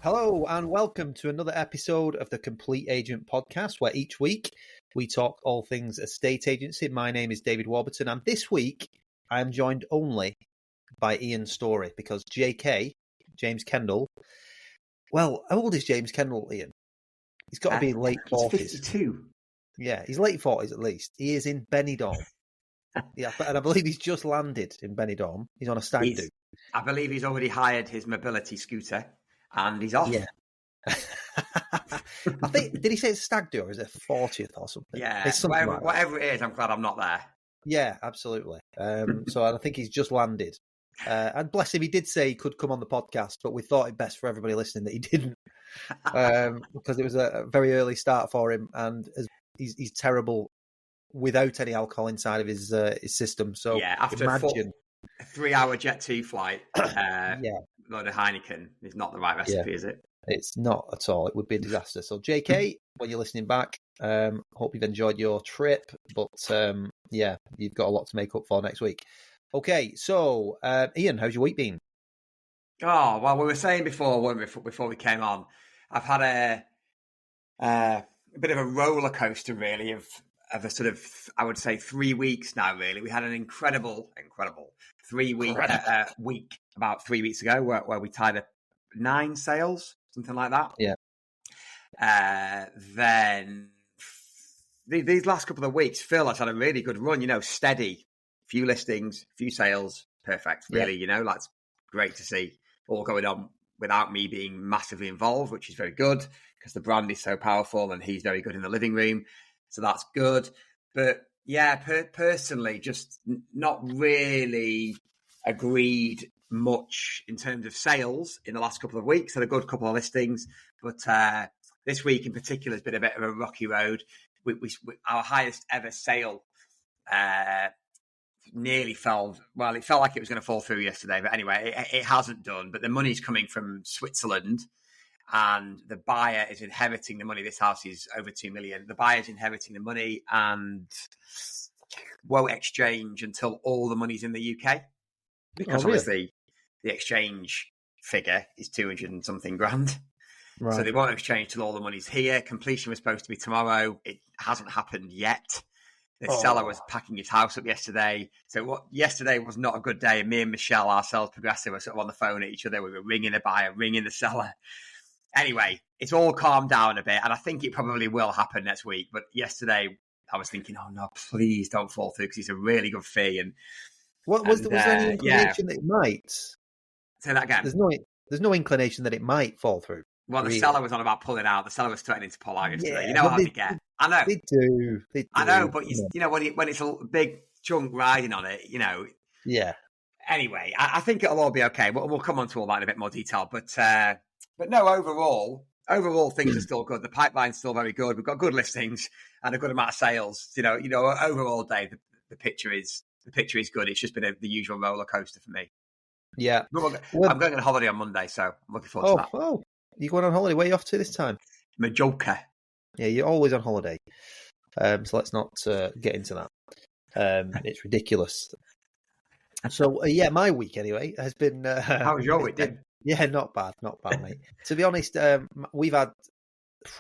Hello and welcome to another episode of the Complete Agent Podcast, where each week we talk all things estate agency. My name is David Warburton, and this week I am joined only by Ian Storey because JK, James Kendall, well, how old is James Kendall, Ian? He's got to be late 40s. 52. Yeah, he's late 40s at least. He is in Benidorm. Yeah, and I believe he's just landed in Benidorm. He's on a stag do. I believe he's already hired his mobility scooter. And he's off. Yeah. I think, did he say it's stag do or is it 40th or something? Yeah, whatever it is, I'm glad I'm not there. Yeah, absolutely. So I think he's just landed. And bless him, he did say he could come on the podcast, but we thought it best for everybody listening that he didn't. Because it was a very early start for him and he's terrible without any alcohol inside of his system. So yeah, after a 3-hour Jet 2 flight, load of Heineken is not the right recipe, is it? It's not at all. It would be a disaster. So, JK, when you're listening back, hope you've enjoyed your trip. But, you've got a lot to make up for next week. Okay, so, Ian, how's your week been? Oh, well, we were saying before we came on, I've had a bit of a roller coaster, really, of a sort of, I would say, 3 weeks now, really. We had an incredible 3-week week about 3 weeks ago where we tied up 9 sales, something like that. Yeah. Then these last couple of weeks, Phil has had a really good run, steady, few listings, few sales, perfect, really, that's great to see all going on without me being massively involved, which is very good because the brand is so powerful and he's very good in the living room. So that's good. But yeah, personally, just not really agreed much in terms of sales in the last couple of weeks. Had a good couple of listings, but this week in particular has been a bit of a rocky road. We our highest ever sale nearly fell. Well, it felt like it was going to fall through yesterday, but anyway, it hasn't done. But the money's coming from Switzerland, and the buyer is inheriting the money. This house is over 2 million. The buyer's inheriting the money and won't exchange until all the money's in the UK. Because obviously the exchange figure is 200 and something grand. Right. So they won't exchange till all the money's here. Completion was supposed to be tomorrow. It hasn't happened yet. The seller was packing his house up yesterday. So yesterday was not a good day. Me and Michelle, our sales progressive, were sort of on the phone at each other. We were ringing the buyer, ringing the seller. Anyway, it's all calmed down a bit, and I think it probably will happen next week. But yesterday, I was thinking, oh no, please don't fall through because it's a really good fee. And was there any inclination that it might? Say that again. There's no inclination that it might fall through. Well, the seller was on about pulling out. The seller was threatening to pull out yesterday. You know how they get. I know. They do. I know, but when it's a big chunk riding on it, Yeah. Anyway, I think it'll all be okay. We'll come on to all that in a bit more detail. But no, overall things are still good. The pipeline's still very good. We've got good listings and a good amount of sales. Overall, Dave, the picture is good. It's just been the usual roller coaster for me. Yeah. I'm going on holiday on Monday, so I'm looking forward to that. Oh, you going on holiday? Where are you off to this time? Majorca. Yeah, you're always on holiday. So let's not get into that. It's ridiculous. So, my week anyway has been... How was your week then? Yeah, not bad, mate. To be honest, we've had,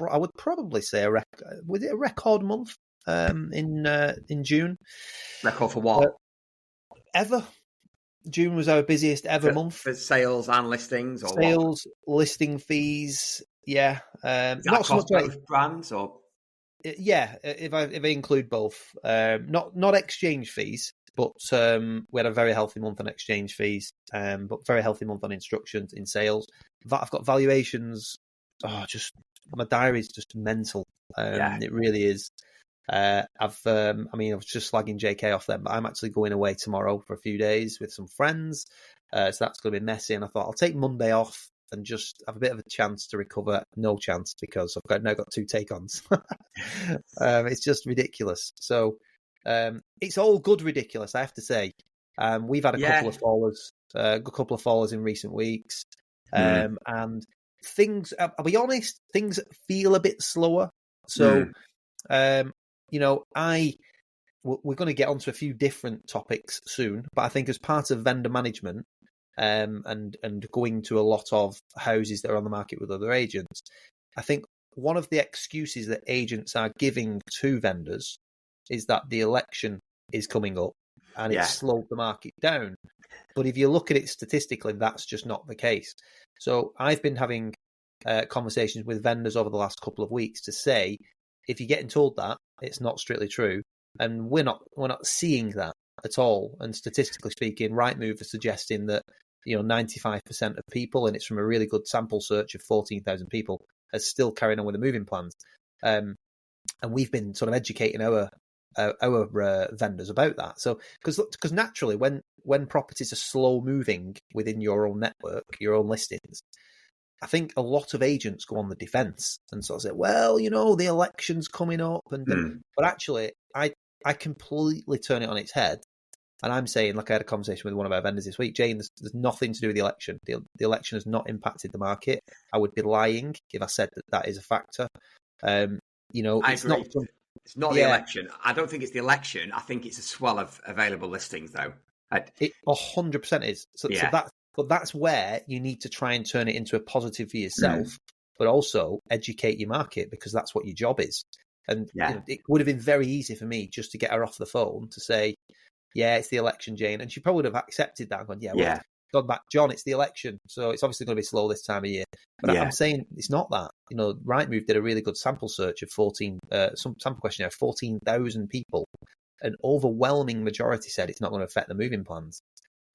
I would probably say, was it a record month in June? Record for what? Ever. June was our busiest ever month. For sales and listings? Or sales, listing fees, yeah. Not so much both brands? Or? Yeah, if I include both. Not exchange fees. But we had a very healthy month on exchange fees, but very healthy month on instructions in sales. I've got valuations. My diary's just mental. It really is. I was just slagging JK off then, but I'm actually going away tomorrow for a few days with some friends. So that's going to be messy. And I thought I'll take Monday off and just have a bit of a chance to recover. No chance because I've now got 2 take-ons. It's just ridiculous. So. It's all good ridiculous, I have to say. We've had a couple of fallers in recent weeks. And things, I'll be honest, things feel a bit slower. So, we're going to get onto a few different topics soon, but I think as part of vendor management, and going to a lot of houses that are on the market with other agents. I think one of the excuses that agents are giving to vendors is that the election is coming up and it's slowed the market down. But if you look at it statistically, that's just not the case. So I've been having conversations with vendors over the last couple of weeks to say, if you're getting told that, it's not strictly true, and we're not seeing that at all. And statistically speaking, Rightmove is suggesting that 95% of people, and it's from a really good sample search of 14,000 people, are still carrying on with the moving plans. And we've been sort of educating our vendors about that. So because naturally, when properties are slow moving within your own network, your own listings, I think a lot of agents go on the defence and sort of say, well, the election's coming up, but actually, I completely turn it on its head. And I'm saying, like I had a conversation with one of our vendors this week, Jane, there's nothing to do with the election. The election has not impacted the market. I would be lying if I said that is a factor. I agree. It's not the election. I don't think it's the election. I think it's a swell of available listings, though. It 100% is. So that's where you need to try and turn it into a positive for yourself, but also educate your market, because that's what your job is. And it would have been very easy for me just to get her off the phone to say, yeah, it's the election, Jane. And she probably would have accepted that and gone, gone back, John, it's the election. So it's obviously going to be slow this time of year. But I'm saying it's not that. Rightmove did a really good sample search of 14,000 people. An overwhelming majority said it's not going to affect the moving plans.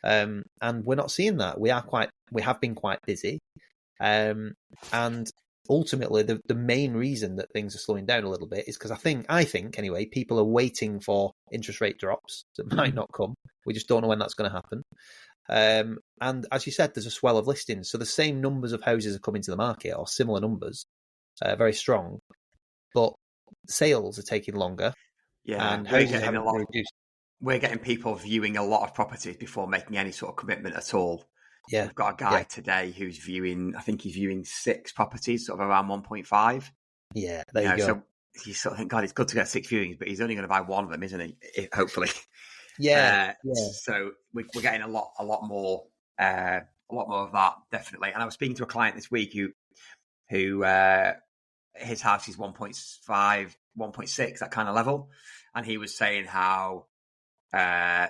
And we're not seeing that. We have been quite busy. And ultimately, the main reason that things are slowing down a little bit is because I think anyway, people are waiting for interest rate drops that might not come. We just don't know when that's going to happen. And as you said, there's a swell of listings. So the same numbers of houses are coming to the market, or similar numbers, very strong, but sales are taking longer. Yeah, and houses haven't reduced. We're getting people viewing a lot of properties before making any sort of commitment at all. Yeah. We've got a guy today who's viewing 6 properties, sort of around 1.5. Yeah, there you go. So you sort of think, God, it's good to get 6 viewings, but he's only going to buy one of them, isn't he? Hopefully. Yeah. So we're getting a lot more of that, definitely. And I was speaking to a client this week who his house is 1.5, 1.6, that kind of level, and he was saying how so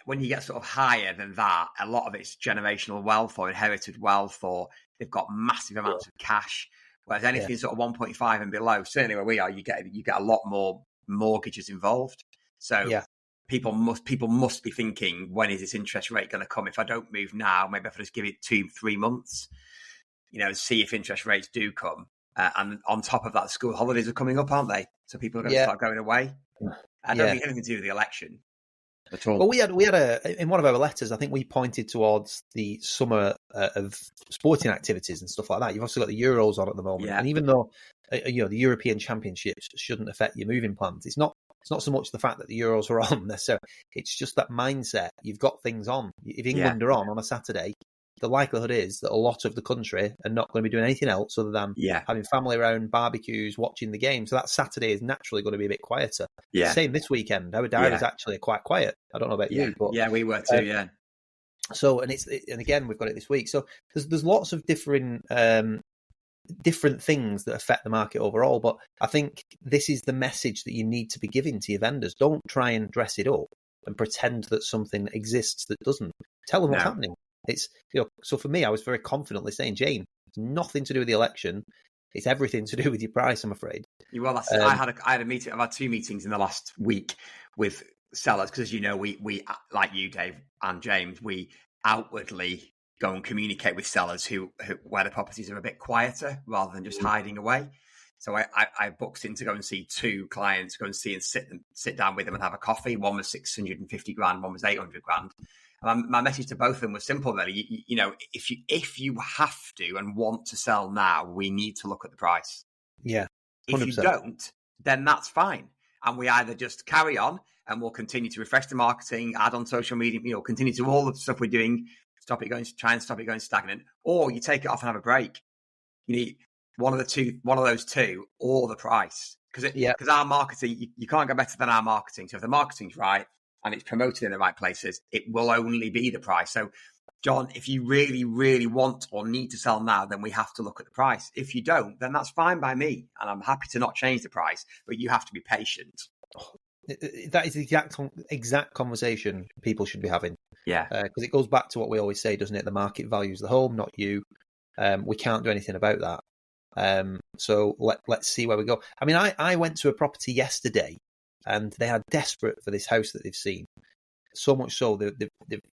when you get sort of higher than that, a lot of it's generational wealth or inherited wealth, or they've got massive amounts of cash. Whereas anything sort of 1.5 and below, certainly where we are, you get a lot more mortgages involved. So people must be thinking, when is this interest rate going to come? If I don't move now, maybe if I just give it 2-3 months, see if interest rates do come. And on top of that, school holidays are coming up, aren't they? So people are going to start going away. I don't think anything to do with the election at all. Well, we had in one of our letters, I think we pointed towards the summer of sporting activities and stuff like that. You've also got the Euros on at the moment, and even though the European Championships shouldn't affect your moving plans, it's not so much the fact that the Euros are on necessarily. It's just that mindset. You've got things on. If England are on a Saturday, the likelihood is that a lot of the country are not going to be doing anything else other than having family around, barbecues, watching the game. So that Saturday is naturally going to be a bit quieter. Yeah. Same this weekend. Our diary is actually quite quiet. I don't know about you, but we were too. So and again we've got it this week. So there's lots of different things that affect the market overall. But I think this is the message that you need to be giving to your vendors. Don't try and dress it up and pretend that something exists that doesn't. Tell them what's happening. It's so for me, I was very confidently saying, Jane, it's nothing to do with the election. It's everything to do with your price, I'm afraid. Well, that's I had a meeting. I've had 2 meetings in the last week with sellers because, as you know, we like you, Dave and James, we outwardly go and communicate with sellers who where the properties are a bit quieter rather than just hiding away. So I booked in to go and see 2 clients, go and see and sit down with them and have a coffee. One was 650 grand, one was 800 grand. My message to both of them was simple, really. If you have to and want to sell now, we need to look at the price. Yeah. 100%. If you don't, then that's fine. And we either just carry on and we'll continue to refresh the marketing, add on social media, continue to all the stuff we're doing, try and stop it going stagnant, or you take it off and have a break. You need one of those two, or the price. Because our marketing, you can't go better than our marketing. So if the marketing's right and it's promoted in the right places, it will only be the price. So, John, if you really, really want or need to sell now, then we have to look at the price. If you don't, then that's fine by me. And I'm happy to not change the price, but you have to be patient. That is the exact conversation people should be having. Yeah. Because it goes back to what we always say, doesn't it? The market values the home, not you. We can't do anything about that. So let's see where we go. I mean, I went to a property yesterday and they are desperate for this house that they've seen. So much so, they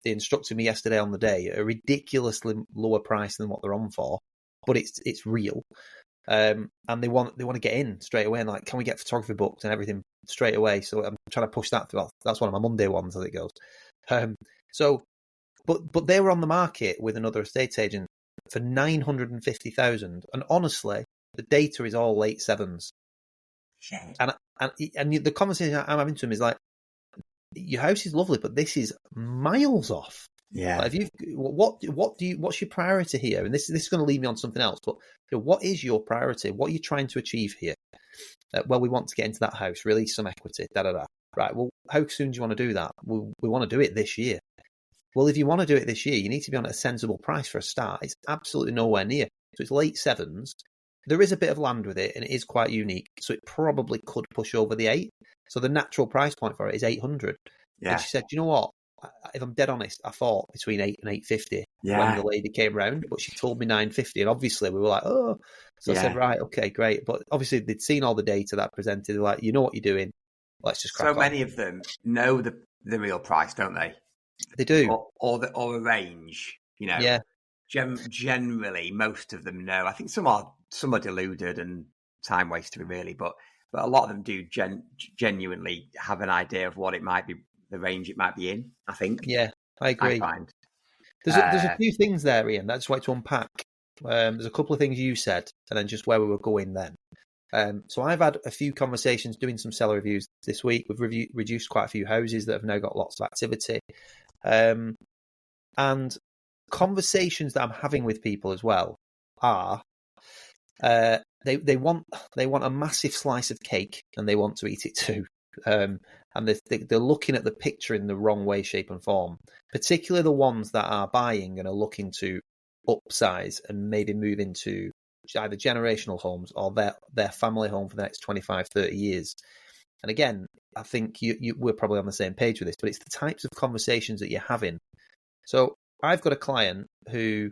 instructed me yesterday on the day at a ridiculously lower price than what they're on for, but it's real. And they want to get in straight away and like, can we get photography booked and everything straight away? So I'm trying to push that through. That's one of my Monday ones as it goes. But they were on the market with another estate agent for 950,000, and honestly, the data is all late sevens. Shit. And the conversation I'm having to him is like, your house is lovely, but this is miles off. Yeah. Like what's your priority here? And this is going to lead me on to something else. But what is your priority? What are you trying to achieve here? Well, we want to get into that house, release some equity. Right. Well, how soon do you want to do that? We want to do it this year. Well, if you want to do it this year, you need to be on a sensible price for a start. It's absolutely nowhere near. So it's late sevens. There is a bit of land with it, and it is quite unique. So it probably could push over the 8. So the natural price point for it is 800. Yeah. And she said, you know what? If I'm dead honest, I thought between 8 and 850 when the lady came round, but she told me 950. And obviously we were like, oh. So I said, right, okay, great. But obviously they'd seen all the data that presented. They're like, you know what you're doing. Let's just crack on. So many of them know the real price, don't they? They do. Or a range, you know. Yeah. Generally, most of them know. I think some are deluded and time wasters, really, but a lot of them do genuinely have an idea of what it might be, the range it might be in, I think. Yeah, I agree. I find. There's a few things there, Ian, that I just like to unpack. There's a couple of things you said, and then just where we were going then. So I've had a few conversations doing some seller reviews this week. We've reduced quite a few houses that have now got lots of activity. And conversations that I'm having with people as well are they want a massive slice of cake and they want to eat it too. And they're looking at the picture in the wrong way, shape and form, particularly the ones that are buying and are looking to upsize and maybe move into either generational homes or their family home for the next 25, 30 years. And again, I think we're probably on the same page with this, but it's the types of conversations that you're having. So I've got a client who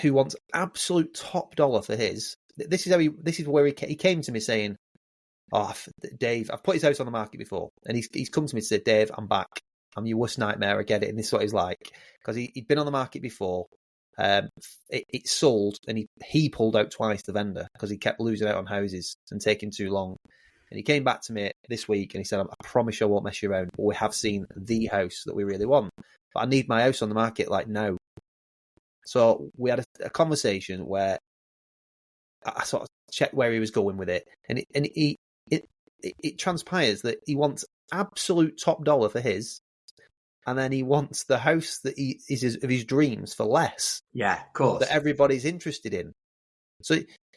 wants absolute top dollar for his. This is where he came to me saying, "Oh, Dave, I've put his house on the market before," and he's come to me and said, "Dave, I'm back. I'm your worst nightmare. I get it." And this is what he's like, because he'd been on the market before. It sold, and he pulled out twice, the vendor, because he kept losing out on houses and taking too long. And he came back to me this week and he said, "I promise you I won't mess you around, but we have seen the house that we really want. But I need my house on the market like now." So we had a conversation where I sort of checked where he was going with it, and it transpires that he wants absolute top dollar for his, and then he wants the house that is of his dreams for less. Yeah, of course. That everybody's interested in. So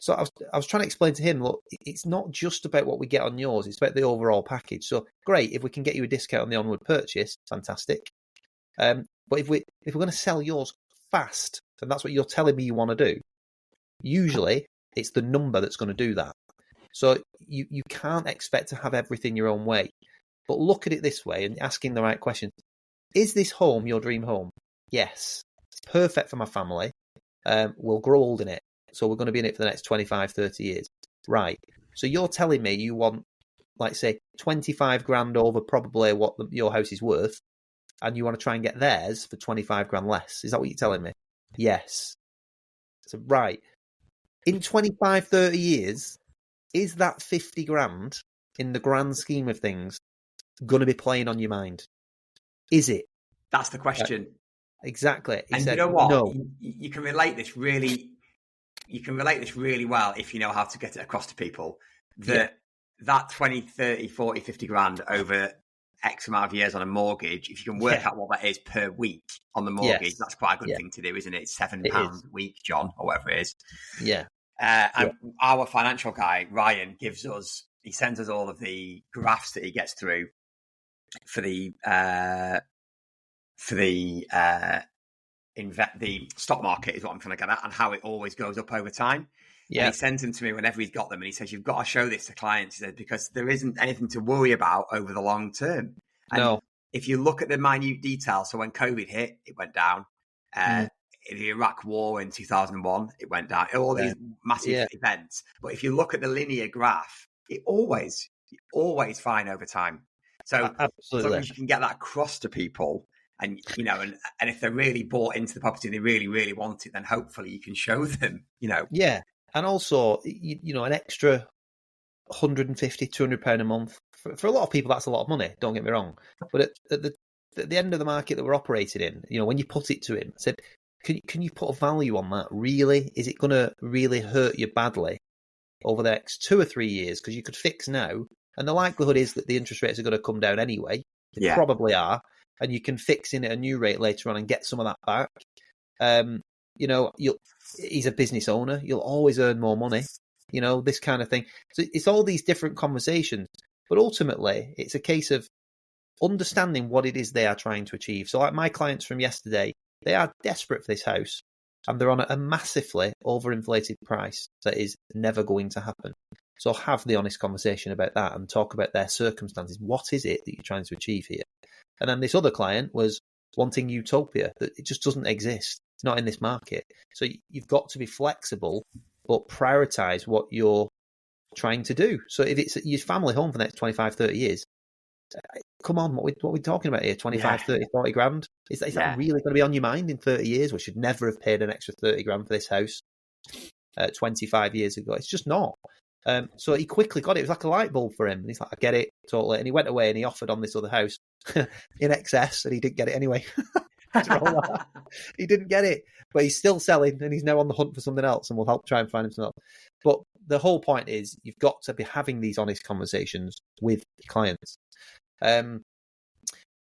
I was trying to explain to him, look, it's not just about what we get on yours; it's about the overall package. So great, if we can get you a discount on the onward purchase, fantastic. But if we're going to sell yours fast, and that's what you're telling me you want to do, usually it's the number that's going to do that. So you can't expect to have everything your own way. But look at it this way and asking the right question. Is this home your dream home? Yes. It's perfect for my family. We'll grow old in it. So we're going to be in it for the next 25, 30 years. Right. So you're telling me you want, like, say, 25 grand over probably what your house is worth, and you want to try and get theirs for 25 grand less. Is that what you're telling me? Yes. So, right. In 25, 30 years, is that 50 grand in the grand scheme of things going to be playing on your mind? Is it? That's the question. Exactly. And said, you know what? No. You can relate this really. You can relate this really well if you know how to get it across to people. That 20, 30, 40, 50 grand over X amount of years on a mortgage, if you can work out what that is per week on the mortgage, that's quite a good thing to do, isn't it? It's £7 a week, John, or whatever it is. Yeah. And our financial guy, Ryan, he sends us all of the graphs that he gets through for the the stock market is what I'm trying to get at, and how it always goes up over time. Yeah. And he sends them to me whenever he's got them, and he says, "You've got to show this to clients," he said, because there isn't anything to worry about over the long term. And no. If you look at the minute details, so when COVID hit, it went down. The Iraq War in 2001, it went down. All these massive events. But if you look at the linear graph, it always fine over time. So as long as you can get that across to people, and and if they're really bought into the property and they really, really want it, then hopefully you can show them, Yeah. And also, an extra £150, £200 a month. For a lot of people, that's a lot of money, don't get me wrong. But at the end of the market that we're operating in, when you put it to him, I said, can you put a value on that? Really? Is it going to really hurt you badly over the next 2 or 3 years? Because you could fix now, and the likelihood is that the interest rates are going to come down anyway. They probably are. And you can fix in at a new rate later on and get some of that back. He's a business owner. You'll always earn more money, this kind of thing. So it's all these different conversations. But ultimately, it's a case of understanding what it is they are trying to achieve. So like my clients from yesterday, they are desperate for this house, and they're on a massively overinflated price that is never going to happen. So have the honest conversation about that and talk about their circumstances. What is it that you're trying to achieve here? And then this other client was wanting utopia, that it just doesn't exist. It's not in this market. So you've got to be flexible, but prioritize what you're trying to do. So if it's your family home for the next 25, 30 years, come on, what are we talking about here? 25, 30, 40 grand? Is that really going to be on your mind in 30 years? We should never have paid an extra 30 grand for this house 25 years ago. It's just not. So he quickly got it. It was like a light bulb for him. And he's like, I get it, totally. And he went away and he offered on this other house in excess, and he didn't get it anyway. He didn't get it, but he's still selling, and he's now on the hunt for something else, and we'll help try and find him something else. But the whole point is you've got to be having these honest conversations with clients.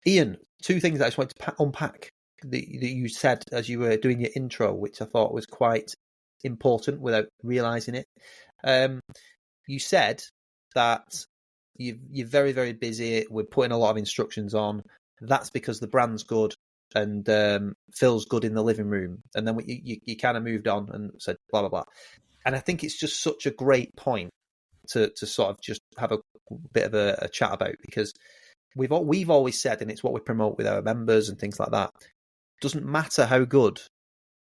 Ian, 2 things that I just wanted to unpack that you said as you were doing your intro, which I thought was quite important without realising it. You said that you're very, very busy. We're putting a lot of instructions on. That's because the brand's good and feels good in the living room. And then you kind of moved on and said blah, blah, blah. And I think it's just such a great point to sort of just have a bit of a chat about, because we've always said, and it's what we promote with our members and things like that, doesn't matter how good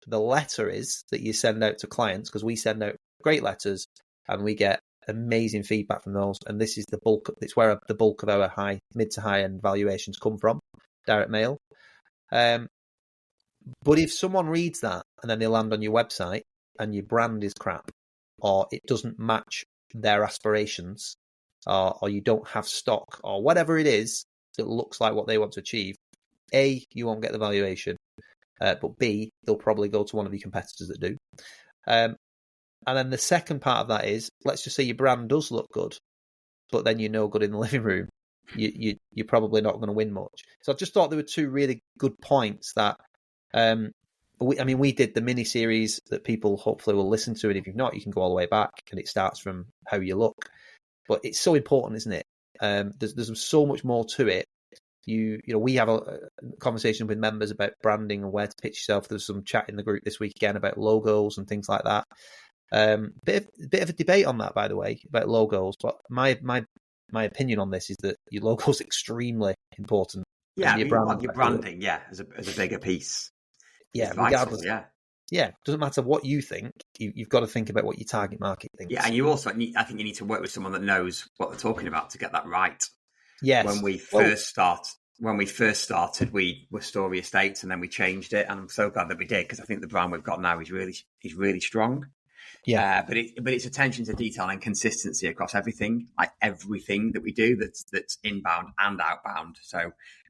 the letter is that you send out to clients, because we send out great letters and we get amazing feedback from those. And this is the bulk. It's where the bulk of our mid to high end valuations come from, direct mail. But if someone reads that and then they land on your website and your brand is crap, or it doesn't match their aspirations, or you don't have stock, or whatever it is that looks like what they want to achieve, A, you won't get the valuation, but B, they'll probably go to one of your competitors that do. And then the second part of that is, let's just say your brand does look good, but then you're no good in the living room. You're probably not going to win much. So I just thought there were 2 really good points that, we did the mini series that people hopefully will listen to, and if you've not, you can go all the way back, and it starts from how you look. But it's so important, isn't it? There's so much more to it. We have a conversation with members about branding and where to pitch yourself. There's some chat in the group this week again about logos and things like that. Bit of a debate on that, by the way, about logos. But my opinion on this is that your logo is extremely important. Yeah, your branding, as a bigger piece. Yeah, regardless. Yeah, doesn't matter what you think. You've got to think about what your target market thinks. Yeah, and you also I think you need to work with someone that knows what they're talking about to get that right. Yes. When we first started, we were Storey Estates, and then we changed it, and I'm so glad that we did, because I think the brand we've got now is really strong. Yeah, but it's attention to detail and consistency across everything, like everything that we do that's inbound and outbound. So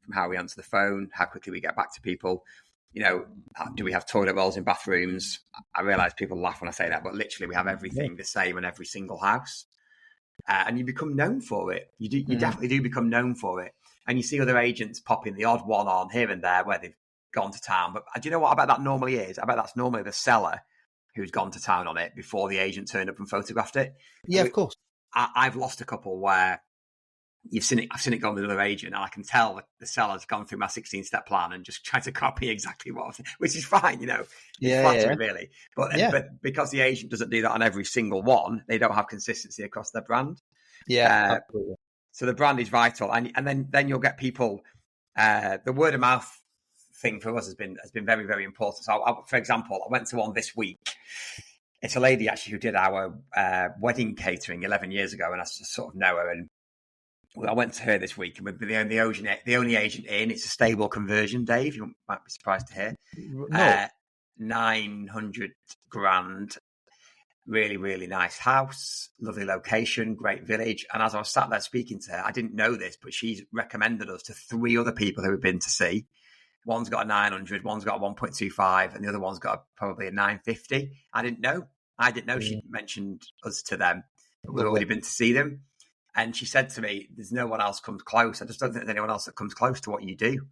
from how we answer the phone, how quickly we get back to people. Do we have toilet rolls in bathrooms? I realise people laugh when I say that, but literally we have everything the same in every single house. And you become known for it. You definitely do become known for it. And you see other agents popping the odd one on here and there where they've gone to town. But do you know what I bet that normally is? I bet that's normally the seller who's gone to town on it before the agent turned up and photographed it. Yeah, of course. I've lost a couple where I've seen it gone with another agent, and I can tell that the seller's gone through my 16-step plan and just tried to copy exactly what I've said, which is fine, It's flattering, really. But because the agent doesn't do that on every single one, they don't have consistency across their brand. Yeah, absolutely. So the brand is vital, and then you'll get people. The word of mouth thing for us has been very, very important. So, for example, I went to one this week. It's a lady actually who did our wedding catering 11 years ago, and I sort of know her. And I went to her this week, and we're the only agent in. It's a stable conversion, Dave. You might be surprised to hear. No. 900 grand. Really, really nice house, lovely location, great village. And as I was sat there speaking to her, I didn't know this, but she's recommended us to 3 other people who have been to see. One's got a 900, one's got a 1.25, and the other one's got probably a 950. I didn't know she'd mentioned us to them. We'd already been to see them. And she said to me, there's no one else comes close. I just don't think there's anyone else that comes close to what you do.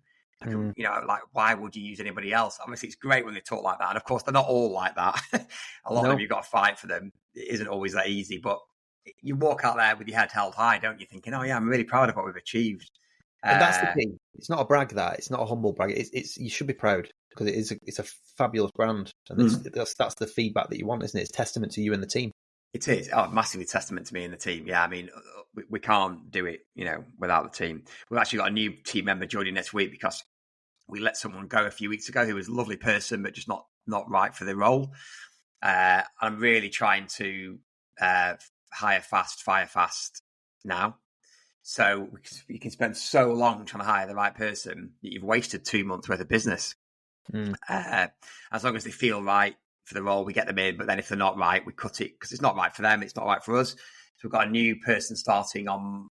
Why would you use anybody else? Obviously, it's great when they talk like that. And of course, they're not all like that. A lot of them, you've got to fight for them. It isn't always that easy. But you walk out there with your head held high, don't you? Thinking, oh, yeah, I'm really proud of what we've achieved. And that's the thing. It's not a brag, that. It's not a humble brag. It's you should be proud, because it's a fabulous brand. And that's the feedback that you want, isn't it? It's testament to you and the team. It is. Oh, massively testament to me and the team. Yeah, I mean, we can't do it, without the team. We've actually got a new team member joining next week because we let someone go a few weeks ago who was a lovely person, but just not right for the role. I'm really trying to hire fast, fire fast now. So you can spend so long trying to hire the right person that you've wasted 2 months worth of business. As long as they feel right for the role, we get them in. But then if they're not right, we cut it, because it's not right for them. It's not right for us. So we've got a new person starting on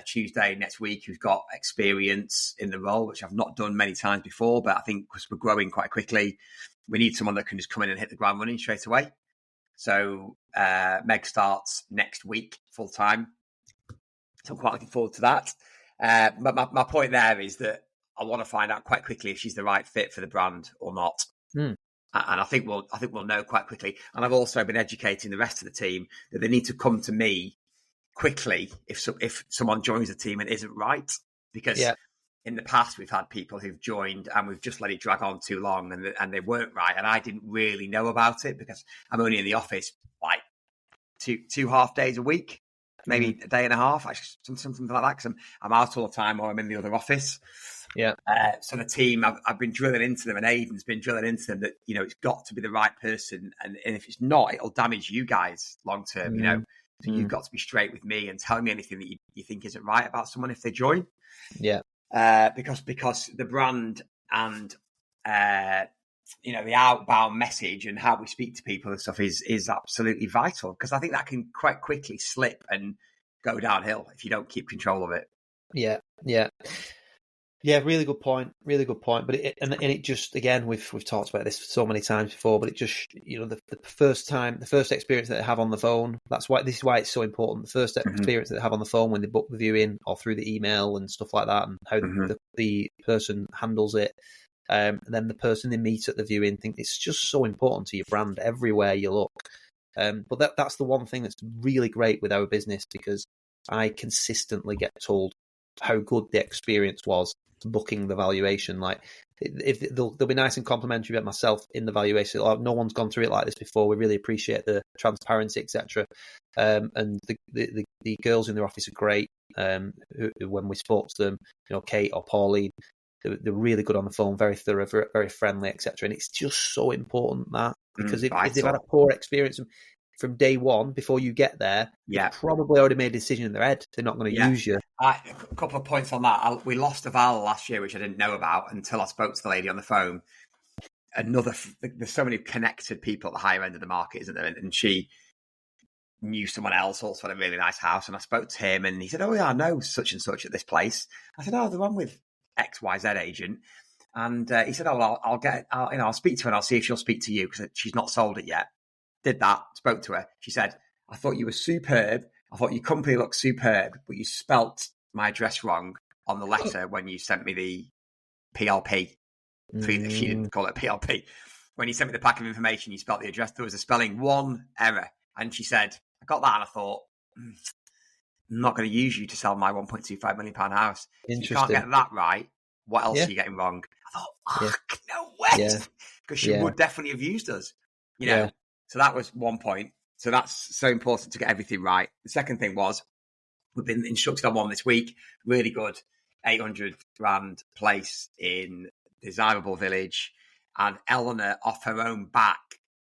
Tuesday next week who's got experience in the role, which I've not done many times before. But I think because we're growing quite quickly, we need someone that can just come in and hit the ground running straight away. So Meg starts next week full time. So I'm quite looking forward to that. But my point there is that I want to find out quite quickly if she's the right fit for the brand or not. And I think we'll know quite quickly. And I've also been educating the rest of the team that they need to come to me quickly if someone joins the team and isn't right. Because in the past, we've had people who've joined and we've just let it drag on too long and they weren't right. And I didn't really know about it because I'm only in the office like two half days a week, maybe a day and a half, something like that, because I'm out all the time or I'm in the other office. Yeah. So the team, I've been drilling into them, and Aidan's been drilling into them that, it's got to be the right person. And if it's not, it'll damage you guys long term, So you've got to be straight with me and tell me anything that you think isn't right about someone if they join. Yeah. Because the brand and, the outbound message and how we speak to people and stuff is absolutely vital, because I think that can quite quickly slip and go downhill if you don't keep control of it. Yeah. Yeah, really good point. Really good point. But it just, again, we've talked about this so many times before, but it just, the first experience that they have on the phone, this is why it's so important. The first experience that they have on the phone when they book the viewing or through the email and stuff like that, and how the person handles it. And then the person they meet at the viewing, think it's just so important to your brand everywhere you look. But that's the one thing that's really great with our business, because I consistently get told how good the experience was booking the valuation. Like, if they'll be nice and complimentary about myself in the valuation. Like, no one's gone through it like this before. We really appreciate the transparency, etc. And the girls in their office are great. When we spoke to them, Kate or Pauline, they're really good on the phone, very thorough, very friendly, etc. And it's just so important that, because if they've had a poor experience from day one before you get there, they've probably already made a decision in their head. They're not going to use you. A couple of points on that. We lost a Val last year, which I didn't know about until I spoke to the lady on the phone. There's so many connected people at the higher end of the market, isn't there? And she knew someone else also had a really nice house, and I spoke to him, and he said, "Oh yeah, I know such and such at this place." I said, "Oh, the one with XYZ agent." And he said, "Oh, well, I'll speak to her and I'll see if she'll speak to you, because she's not sold it yet." Did that, spoke to her. She said, "I thought you were superb. I thought your company looked superb, but you spelt my address wrong on the letter when you sent me the PLP." She didn't call it PLP. When you sent me the pack of information, you spelt the address. There was a spelling one error. And she said, "I got that," and I thought, I'm not going to use you to sell my £1.25 million house. If you can't Interesting. get that right, what else are you getting wrong? I thought, fuck, no way. Because she would definitely have used us, you know. So that was one point. So that's so important to get everything right. The second thing was, we've been instructed on one this week, really good, 800 grand place in desirable village. And Eleanor, off her own back,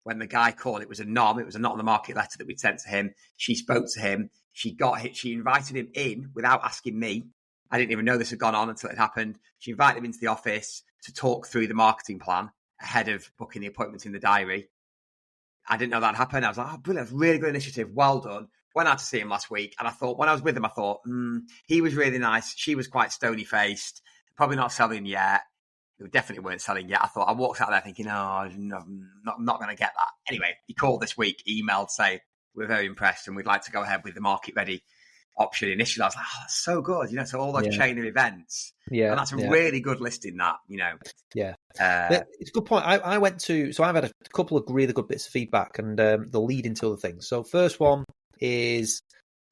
when the guy called, it was a NOM, it was a not on the market letter that we'd sent to him. She spoke to him. She invited him in without asking me. I didn't even know this had gone on until it happened. She invited him into the office to talk through the marketing plan ahead of booking the appointment in the diary. I didn't know that happened. I was like, oh, brilliant, that's a really good initiative. Well done. Went out to see him last week. And I thought, when I was with him, I thought, he was really nice. She was quite stony-faced. Probably not selling yet. They definitely weren't selling yet. I walked out there thinking, I'm not going to get that. Anyway, he called this week, emailed, saying, we're very impressed and we'd like to go ahead with the market-ready option. Initially, I was like, oh, that's so good. You know, so all those chain of events. Yeah. And that's a really good listing, that, you know. Yeah. It's a good point. I went to, so I've had a couple of really good bits of feedback, and the lead into other things. So first one is,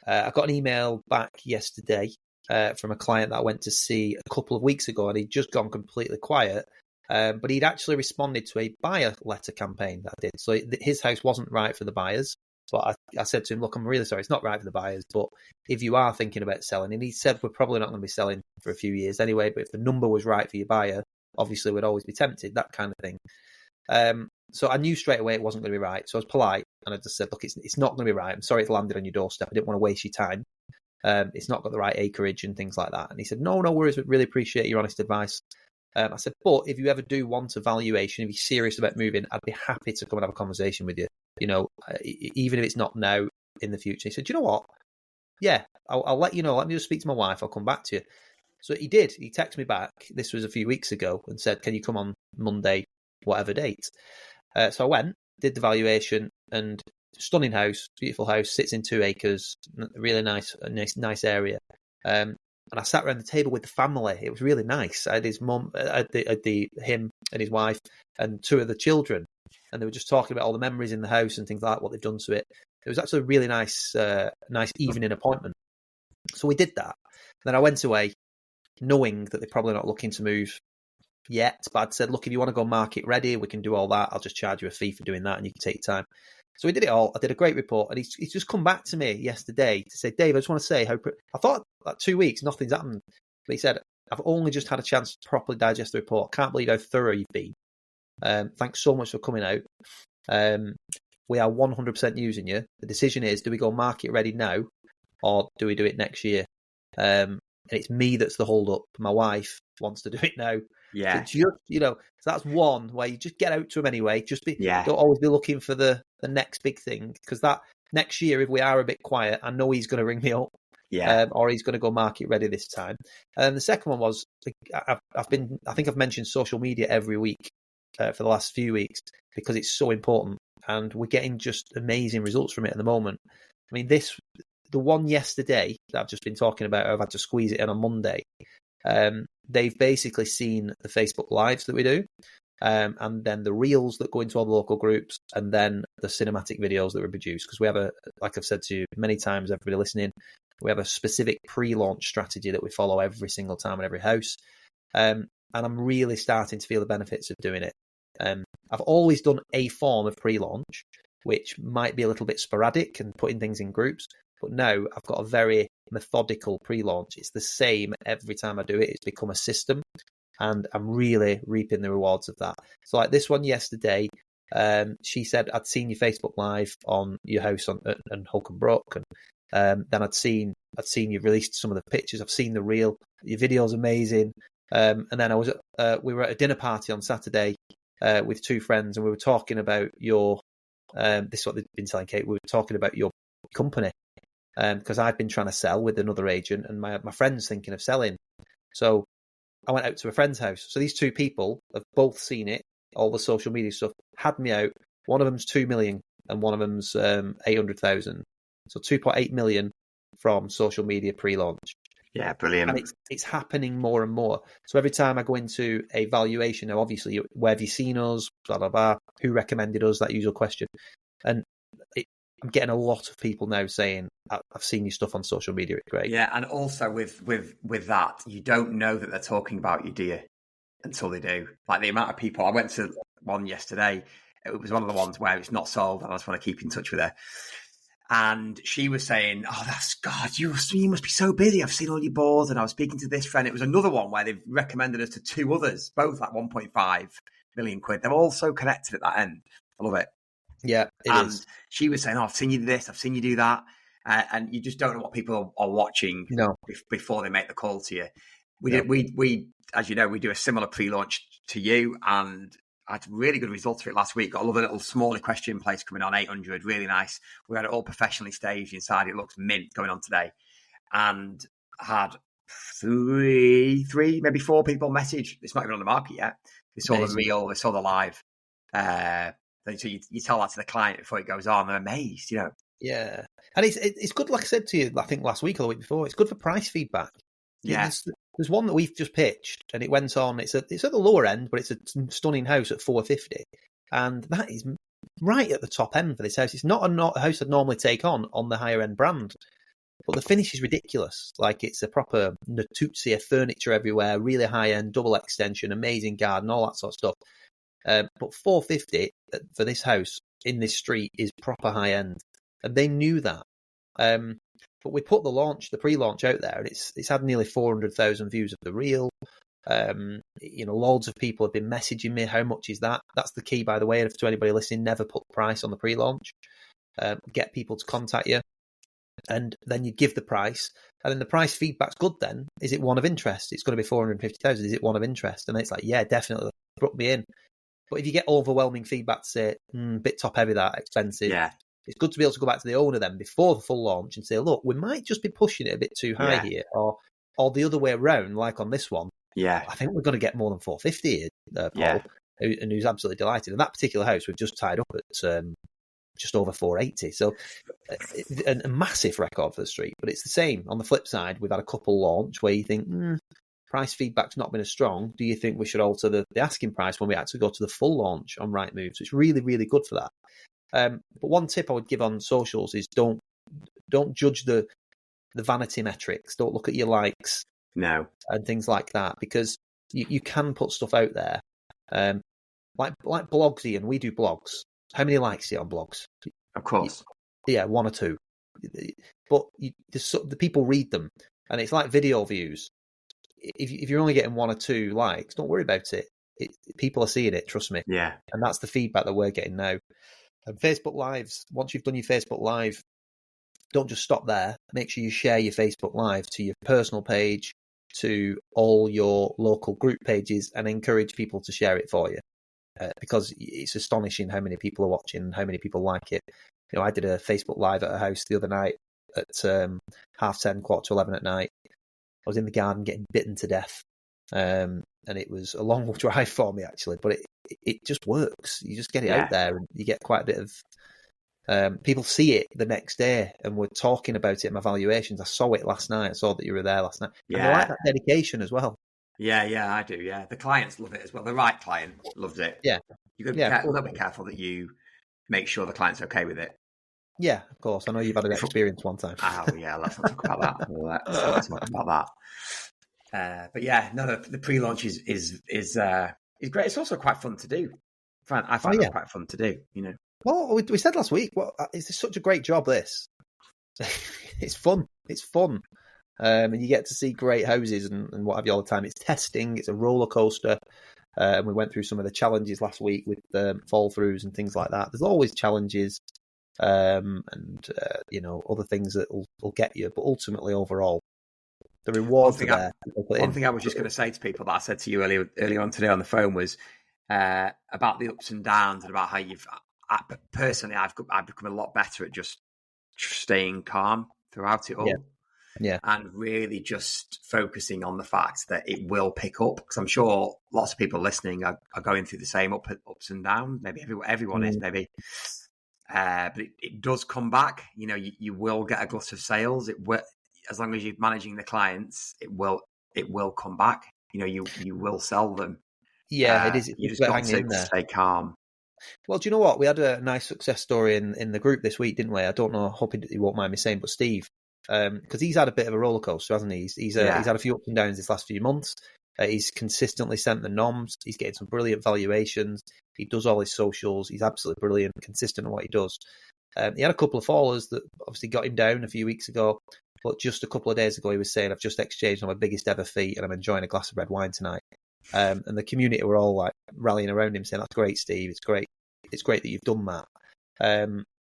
I got an email back yesterday from a client that I went to see a couple of weeks ago, and he'd just gone completely quiet. But he'd actually responded to a buyer letter campaign that I did. So his house wasn't right for the buyers. But I said to him, look, I'm really sorry, it's not right for the buyers, but if you are thinking about selling, and he said, we're probably not going to be selling for a few years anyway, but if the number was right for your buyer, obviously we'd always be tempted, that kind of thing. So I knew straight away it wasn't going to be right. So I was polite, and I just said, look, it's not going to be right. I'm sorry it's landed on your doorstep. I didn't want to waste your time. It's not got the right acreage and things like that. And he said, no worries, we really appreciate your honest advice. I said, but if you ever do want a valuation, if you're serious about moving, I'd be happy to come and have a conversation with you. You know, even if it's not now, in the future. He said, you know what? Yeah, I'll let you know. Let me just speak to my wife. I'll come back to you. So he did. He texted me back. This was a few weeks ago, and said, can you come on Monday, whatever date? So I went, did the valuation, and stunning house, beautiful house, sits in 2 acres, really nice area. And I sat around the table with the family. It was really nice. I had his mum, him and his wife, and 2 of the children. And they were just talking about all the memories in the house and things like that, what they've done to it. It was actually a really nice evening appointment. So we did that. Then I went away knowing that they're probably not looking to move yet. But I'd said, look, if you want to go market ready, we can do all that. I'll just charge you a fee for doing that and you can take your time. So we did it all. I did a great report. And he's just come back to me yesterday to say, Dave, I just want to say I thought like 2 weeks, nothing's happened. But he said, I've only just had a chance to properly digest the report. Can't believe how thorough you've been. Thanks so much for coming out. We are 100% using you. The decision is, do we go market ready now or do we do it next year? And it's me that's the hold up. My wife wants to do it now. Yeah. So so that's one where you just get out to them anyway. Don't always be looking for the next big thing, because that next year, if we are a bit quiet, I know he's going to ring me up. Yeah. Or he's going to go market ready this time. And the second one was, I think I've mentioned social media every week for the last few weeks, because it's so important, and we're getting just amazing results from it at the moment. I mean, the one yesterday that I've just been talking about, I've had to squeeze it in on Monday. They've basically seen the Facebook Lives that we do, and then the reels that go into all the local groups, and then the cinematic videos that we produce. Because we have like I've said to you many times, everybody listening, we have a specific pre-launch strategy that we follow every single time in every house. And I'm really starting to feel the benefits of doing it. I've always done a form of pre-launch, which might be a little bit sporadic and putting things in groups. But now I've got a very methodical pre-launch. It's the same every time I do it. It's become a system, and I'm really reaping the rewards of that. So like this one yesterday, she said, I'd seen your Facebook Live on your house on Holcombe Brook, and then I'd seen you released some of the pictures. I've seen the reel. Your video's amazing. And then we were at a dinner party on Saturday with 2 friends, and we were talking about your this is what they've been telling Kate. We were talking about your company. Because I've been trying to sell with another agent, and my friend's thinking of selling. So I went out to a friend's house. So these 2 people have both seen it, all the social media stuff, had me out. One of them's 2 million and one of them's 800,000. So 2.8 million from social media pre-launch. Yeah, brilliant. And it's happening more and more. So every time I go into a valuation, now obviously, where have you seen us, blah, blah, blah, who recommended us, that usual question. And I'm getting a lot of people now saying, I've seen your stuff on social media, it's great. Yeah, and also with that, you don't know that they're talking about you, do you? Until they do. Like the amount of people, I went to one yesterday, it was one of the ones where it's not sold, and I just want to keep in touch with her. And she was saying, oh, that's God, you must be so busy. I've seen all your boards, and I was speaking to this friend. It was another one where they've recommended us to two others, both like 1.5 million quid. They're all so connected at that end. I love it. Yeah, it is. She was saying, oh, I've seen you do this, I've seen you do that. And you just don't know what people are watching before they make the call to you. We, as you know, we do a similar pre-launch to you, and I had really good results for it last week. Got a lovely little small equestrian place coming on, 800, really nice. We had it all professionally staged inside. It looks mint going on today. And I had three, maybe four people message. It's not even on the market yet. They saw the reel, they saw the live. So you tell that to the client before it goes on. They're amazed, you know. Yeah. And it's good, like I said to you, I think last week or the week before, it's good for price feedback. Yeah. There's one that we've just pitched, and it went on. It's at the lower end, but it's a stunning house at 450, and that is right at the top end for this house. It's not a house I'd normally take on the higher end brand, but the finish is ridiculous. Like it's a proper Natuzia, furniture everywhere, really high end, double extension, amazing garden, all that sort of stuff. But 450 for this house in this street is proper high end, and they knew that. But we put the pre-launch out there, and it's had nearly 400,000 views of the reel. Loads of people have been messaging me, how much is that? That's the key, by the way, to anybody listening, never put the price on the pre-launch. Get people to contact you, and then you give the price, and then the price feedback's good then. Is it one of interest? It's going to be 450,000. Is it one of interest? And it's like, yeah, definitely, book me in. But if you get overwhelming feedback to say, bit top heavy, that expensive, it's good to be able to go back to the owner then before the full launch and say, look, we might just be pushing it a bit too high here, or the other way around, like on this one. Yeah, I think we're going to get more than 450 here, Paul, and who's absolutely delighted. And that particular house we've just tied up at just over 480. So a massive record for the street. But it's the same. On the flip side, we've had a couple launch where you think, price feedback's not been as strong. Do you think we should alter the asking price when we actually go to the full launch on Rightmove? So it's really, really good for that. But one tip I would give on socials is don't judge the vanity metrics. Don't look at your likes, and things like that, because you can put stuff out there, like blogs. Ian, we do blogs. How many likes are you on blogs? Of course, one or two, but the people read them, and it's like video views. If you're only getting one or two likes, don't worry about it. People are seeing it. Trust me. Yeah, and that's the feedback that we're getting now. And Facebook Lives, once you've done your Facebook Live, don't just stop there. Make sure you share your Facebook Live to your personal page, to all your local group pages, and encourage people to share it for you. Because it's astonishing how many people are watching and how many people like it. You know, I did a Facebook Live at a house the other night at 10:30, 11:15 at night. I was in the garden getting bitten to death. And it was a long drive for me, actually, but it just works. You just get it out there, and you get quite a bit of people see it the next day, and we're talking about it in my valuations. I saw it last night. I saw that you were there last night. And I like that dedication as well. Yeah, I do. Yeah, the clients love it as well. The right client loves it. Yeah, you got to be careful that you make sure the client's okay with it. Yeah, of course. I know you've had an experience one time. Oh yeah, let's not talk about that. Let's not talk about that. But yeah, no, the pre-launch is great. It's also quite fun to do. I find it quite fun to do. You know. Well, we said last week, it's such a great job. This, it's fun. It's fun, and you get to see great houses and what have you all the time. It's testing. It's a roller coaster. We went through some of the challenges last week with fall throughs and things like that. There's always challenges, and other things that will get you. But ultimately, overall, the rewards are there. One thing I was just going to say to people that I said to you earlier on today on the phone was about the ups and downs, and about how personally I've become a lot better at just staying calm throughout it all. Yeah. And really just focusing on the fact that it will pick up, because I'm sure lots of people listening are going through the same ups and downs. Maybe everyone is, maybe. But it does come back. You know, you will get a glut of sales. It will, as long as you're managing the clients, it will come back. You know, you will sell them. Yeah, it is. You just got to stay calm. Well, do you know what? We had a nice success story in the group this week, didn't we? I don't know, hoping that you won't mind me saying, but Steve, because he's had a bit of a roller coaster, hasn't he? He's had a few ups and downs this last few months. He's consistently sent the noms. He's getting some brilliant valuations. He does all his socials. He's absolutely brilliant, consistent in what he does. He had a couple of fallers that obviously got him down a few weeks ago, but just a couple of days ago he was saying, I've just exchanged on my biggest ever fee and I'm enjoying a glass of red wine tonight. And the community were all like rallying around him saying, that's great, Steve. It's great that you've done that.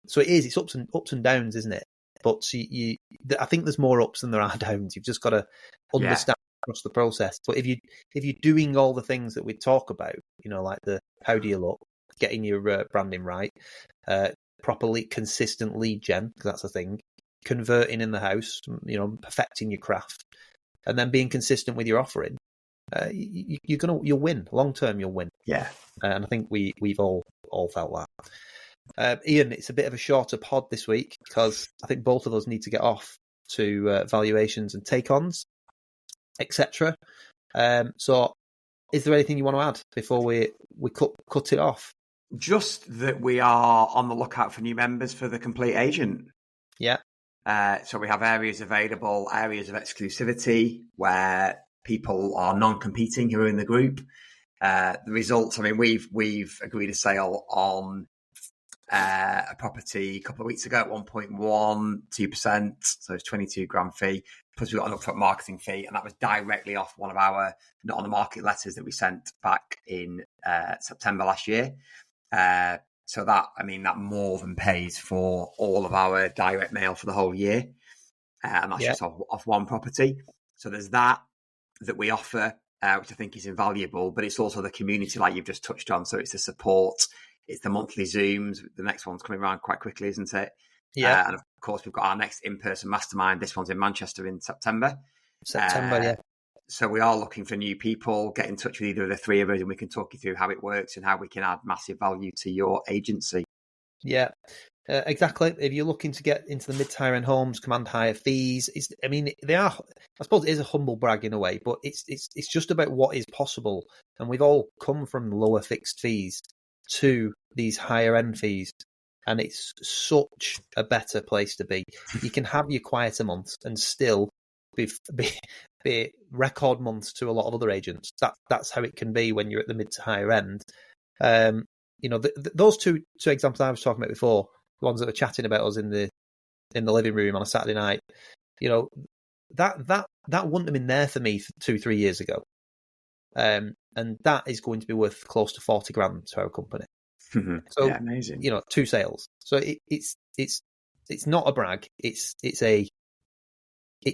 So it's ups and downs, isn't it? But I think there's more ups than there are downs. You've just got to understand across the process. But if you're doing all the things that we talk about, like the how do you look, getting your branding right, properly consistent lead gen, because that's the thing, converting in the house, perfecting your craft, and then being consistent with your offering, you'll win long term. You'll win. Yeah, and I think we've all felt that. Ian, it's a bit of a shorter pod this week because I think both of us need to get off to valuations and take-ons, etc. So, is there anything you want to add before we cut it off? Just that we are on the lookout for new members for the Complete Agent. Yeah. So we have areas available, areas of exclusivity where people are non-competing who are in the group. The results, I mean, we've agreed a sale on a property a couple of weeks ago at 1.12%, so it's 22 grand fee. Plus we've got an upfront marketing fee, and that was directly off one of our not on the market letters that we sent back in September last year. So that more than pays for all of our direct mail for the whole year. And that's just off one property. So there's that we offer, which I think is invaluable, but it's also the community like you've just touched on. So it's the support, it's the monthly Zooms. The next one's coming around quite quickly, isn't it? Yeah. And of course, we've got our next in-person mastermind. This one's in Manchester in September. Yeah. So we are looking for new people. Get in touch with either of the three of us and we can talk you through how it works and how we can add massive value to your agency. Yeah, exactly. If you're looking to get into the mid-tier end homes, command higher fees, they are, I suppose it is a humble brag in a way, but it's just about what is possible. And we've all come from lower fixed fees to these higher end fees. And it's such a better place to be. You can have your quieter months and still be record months to a lot of other agents. That's how it can be when you're at the mid to higher end. Those two examples I was talking about before, the ones that were chatting about us in the living room on a Saturday night, that wouldn't have been there for me 2-3 years ago, and that is going to be worth close to 40 grand to our company. So yeah, amazing. 2 sales. So it's not a brag. It's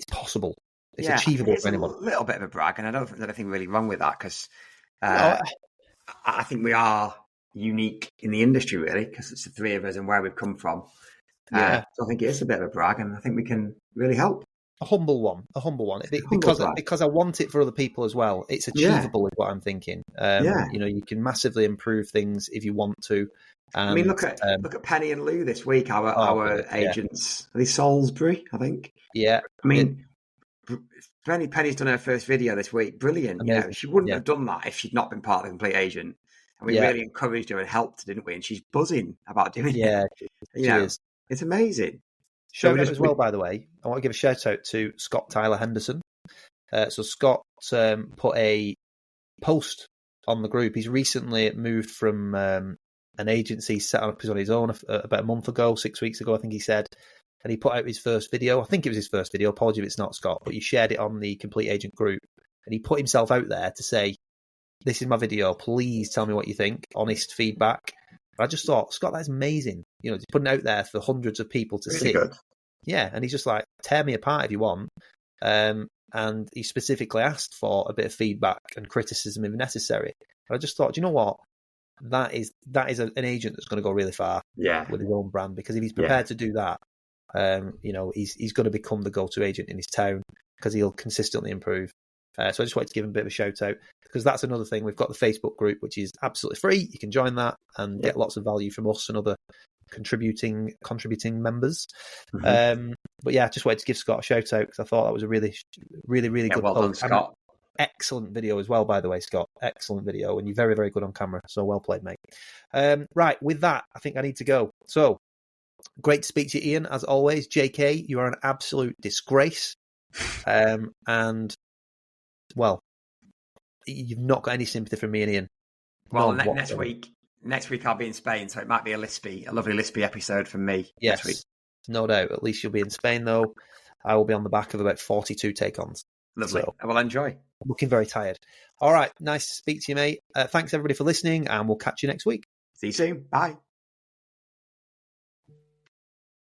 possible. It's achievable for anyone. A little bit of a brag, and I don't think there's anything really wrong with that because I think we are unique in the industry, really, because it's the three of us and where we've come from. So I think it is a bit of a brag, and I think we can really help. A humble one, because I want it for other people as well. It's achievable, is what I'm thinking. You can massively improve things if you want to. And, I mean, look at Penny and Lou this week. Our agents, are they Salisbury? I think. Yeah. I mean, Penny's done her first video this week. Brilliant. She wouldn't have done that if she'd not been part of the Complete Agent. And we really encouraged her and helped, didn't we? And she's buzzing about doing it. Yeah, she is. It's amazing. Shout out as well, by the way. I want to give a shout out to Scott Tyler Henderson. So Scott put a post on the group. He's recently moved from an agency, set up on his own about a month ago, 6 weeks ago, I think he said. And he put out his first video. I think it was his first video. Apologies if it's not, Scott, but he shared it on the Complete Agent group. And he put himself out there to say, this is my video. Please tell me what you think. Honest feedback. And I just thought, Scott, that's amazing. He's putting it out there for hundreds of people to see. Good. Yeah, and he's just like, tear me apart if you want. And he specifically asked for a bit of feedback and criticism if necessary. And I just thought, do you know what? That is an agent that's going to go really far with his own brand, because if he's prepared to do that, he's going to become the go-to agent in his town because he'll consistently improve. So I just wanted to give him a bit of a shout out, because that's another thing. We've got the Facebook group, which is absolutely free. You can join that and get lots of value from us and other contributing members. Mm-hmm. But yeah, just wanted to give Scott a shout out because I thought that was a really, really, really good well post. done, Scott. excellent video as well, by the way, Scott. Excellent video, and you're very, very good on camera. So well played, mate. Right, with that, I think I need to go. So great to speak to you, Ian, as always. JK, you are an absolute disgrace. And, well, you've not got any sympathy from me and Ian. Well, next week I'll be in Spain, so it might be a lovely lispy episode from me. Yes, next week. No doubt. At least you'll be in Spain, though. I will be on the back of about 42 take-ons. Lovely. So, I will enjoy. Looking very tired. All right. Nice to speak to you, mate. Thanks, everybody, for listening, and we'll catch you next week. See you soon. Bye.